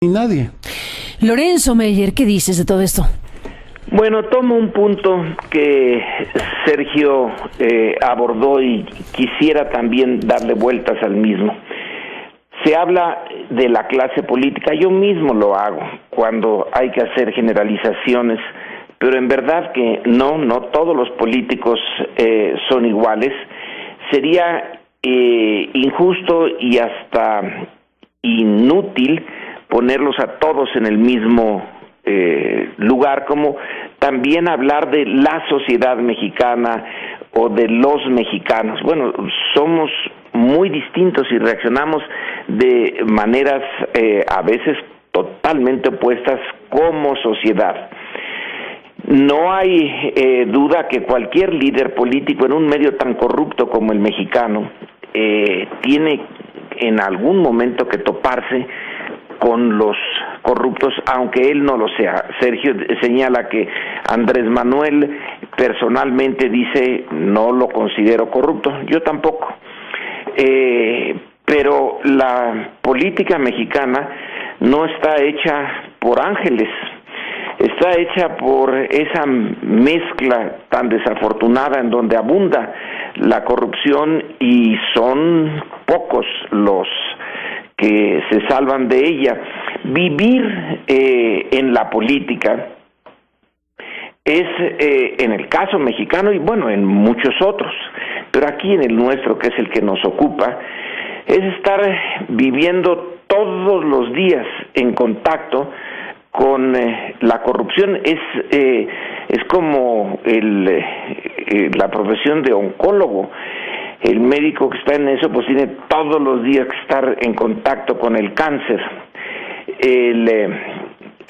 ni nadie. Lorenzo Meyer, ¿qué dices de todo esto? Bueno, tomo un punto que Sergio abordó y quisiera también darle vueltas al mismo. Se habla de la clase política, yo mismo lo hago cuando hay que hacer generalizaciones, pero en verdad que no todos los políticos son iguales. Sería injusto y hasta inútil ponerlos a todos en el mismo lugar, como también hablar de la sociedad mexicana o de los mexicanos. Bueno, somos muy distintos y reaccionamos de maneras a veces totalmente opuestas como sociedad. No hay duda que cualquier líder político en un medio tan corrupto como el mexicano tiene en algún momento que toparse con los corruptos, aunque él no lo sea. Sergio señala que Andrés Manuel personalmente dice no lo considero corrupto, yo tampoco. Pero la política mexicana no está hecha por ángeles, está hecha por esa mezcla tan desafortunada en donde abunda la corrupción y son pocos los que se salvan de ella. Vivir en la política es, en el caso mexicano y bueno, en muchos otros, pero aquí en el nuestro, que es el que nos ocupa, es estar viviendo todos los días en contacto con la corrupción. Es como la profesión de oncólogo. El médico que está en eso pues tiene todos los días que estar en contacto con el cáncer. El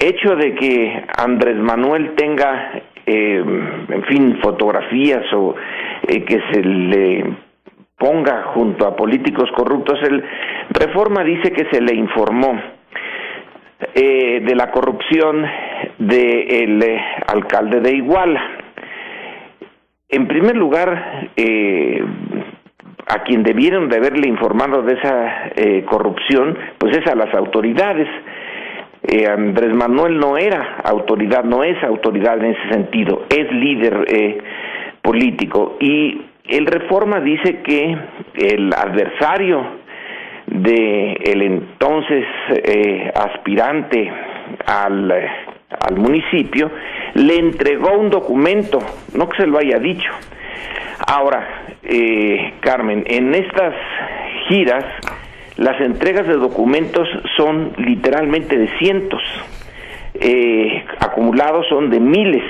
hecho de que Andrés Manuel tenga en fin, fotografías o que se le ponga junto a políticos corruptos, el Reforma dice que se le informó de la corrupción del alcalde de Iguala. En primer lugar, a quien debieron de haberle informado de esa corrupción, pues es a las autoridades. Andrés Manuel no era autoridad, no es autoridad en ese sentido, es líder político. Y el Reforma dice que el adversario de el entonces aspirante al municipio le entregó un documento, no que se lo haya dicho. Ahora, Carmen, en estas giras las entregas de documentos son literalmente de cientos, acumulados son de miles.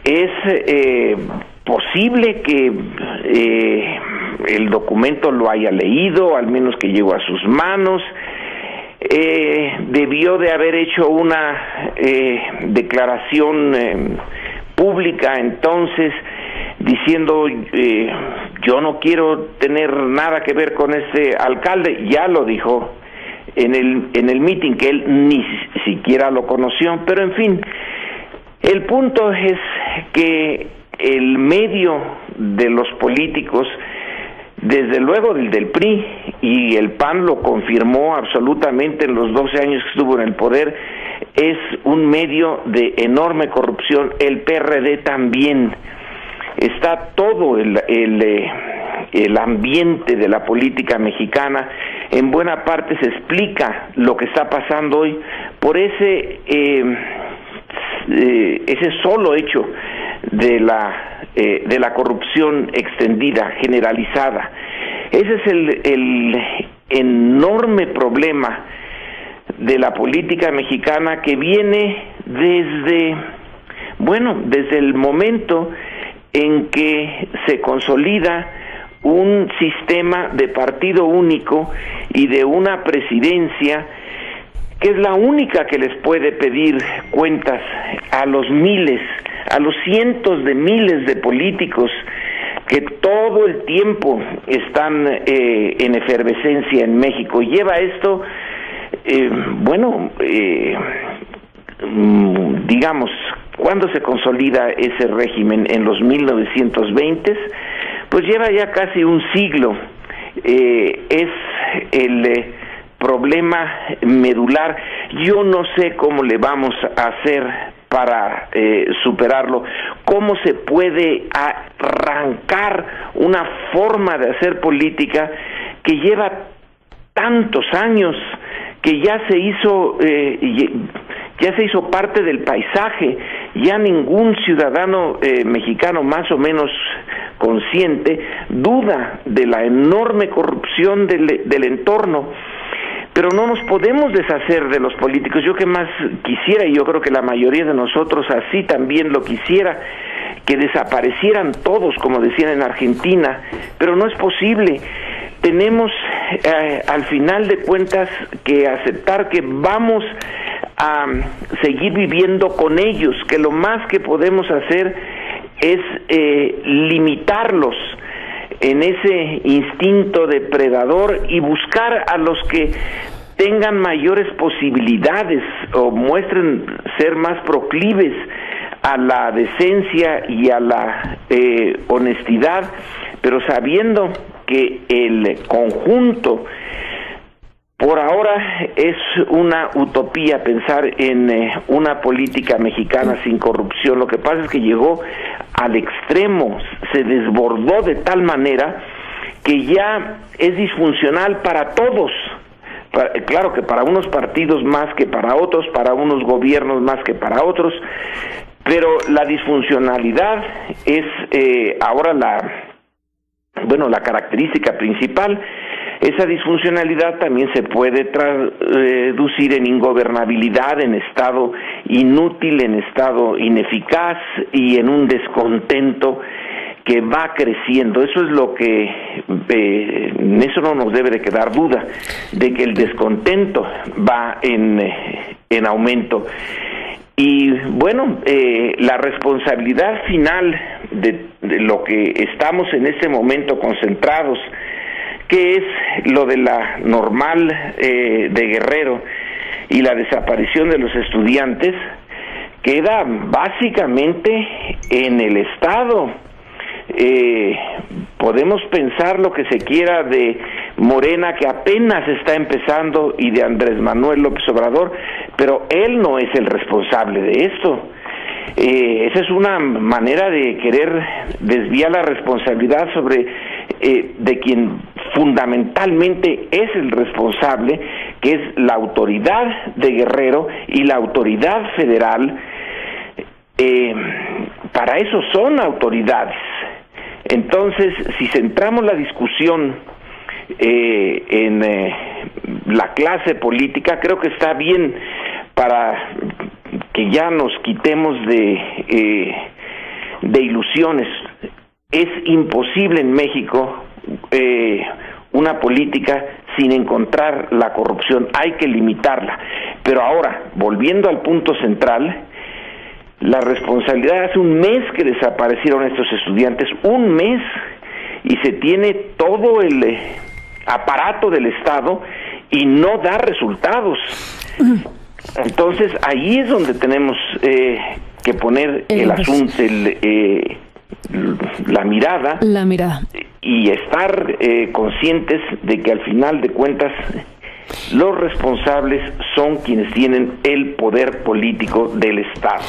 Es posible que el documento lo haya leído, al menos que llegó a sus manos. Debió de haber hecho una declaración pública entonces diciendo yo no quiero tener nada que ver con este alcalde. Ya lo dijo en el meeting, que él ni siquiera lo conoció, pero en fin, el punto es que el medio de los políticos, desde luego el del PRI, y el PAN lo confirmó absolutamente en los 12 años que estuvo en el poder, es un medio de enorme corrupción. El PRD también. Está todo el ambiente de la política mexicana, en buena parte se explica lo que está pasando hoy por ese solo hecho de la corrupción extendida, generalizada. Ese es el enorme problema de la política mexicana, que viene desde el momento en que se consolida un sistema de partido único y de una presidencia que es la única que les puede pedir cuentas a los miles, a los cientos de miles de políticos que todo el tiempo están en efervescencia en México. Lleva esto, digamos, ¿cuándo se consolida ese régimen? En los 1920s, pues lleva ya casi un siglo. Es el problema medular. Yo no sé cómo le vamos a hacer para superarlo. ¿Cómo se puede arrancar una forma de hacer política que lleva tantos años, que ya se hizo parte del paisaje? Ya ningún ciudadano mexicano más o menos consciente duda de la enorme corrupción del entorno. Pero no nos podemos deshacer de los políticos. Yo que más quisiera, y yo creo que la mayoría de nosotros así también lo quisiera, que desaparecieran todos, como decían en Argentina, pero no es posible. Tenemos al final de cuentas que aceptar que vamos a seguir viviendo con ellos, que lo más que podemos hacer es limitarlos en ese instinto depredador y buscar a los que tengan mayores posibilidades o muestren ser más proclives a la decencia y a la honestidad, pero sabiendo que el conjunto por ahora es una utopía pensar en una política mexicana sin corrupción. Lo que pasa es que llegó al extremo, se desbordó de tal manera que ya es disfuncional para todos. Claro que para unos partidos más que para otros, para unos gobiernos más que para otros, pero la disfuncionalidad es ahora la característica principal. Esa disfuncionalidad también se puede traducir en ingobernabilidad, en estado inútil, en estado ineficaz y en un descontento que va creciendo. Eso es lo que, en eso no nos debe de quedar duda, de que el descontento va en aumento. Y bueno, la responsabilidad final de lo que estamos en este momento concentrados, que es lo de la normal de Guerrero y la desaparición de los estudiantes, queda básicamente en el Estado. Podemos pensar lo que se quiera de Morena, que apenas está empezando, y de Andrés Manuel López Obrador, pero él no es el responsable de esto. Esa es una manera de querer desviar la responsabilidad sobre de quien fundamentalmente es el responsable, que es la autoridad de Guerrero y la autoridad federal. Para eso son autoridades. Entonces, si centramos la discusión en la clase política, creo que está bien para que ya nos quitemos de ilusiones. Es imposible en México una política sin encontrar la corrupción. Hay que limitarla. Pero ahora, volviendo al punto central, la responsabilidad, hace un mes que desaparecieron estos estudiantes, un mes, y se tiene todo el aparato del Estado y no da resultados. Entonces ahí es donde tenemos que poner el asunto, la mirada y estar conscientes de que al final de cuentas los responsables son quienes tienen el poder político del Estado.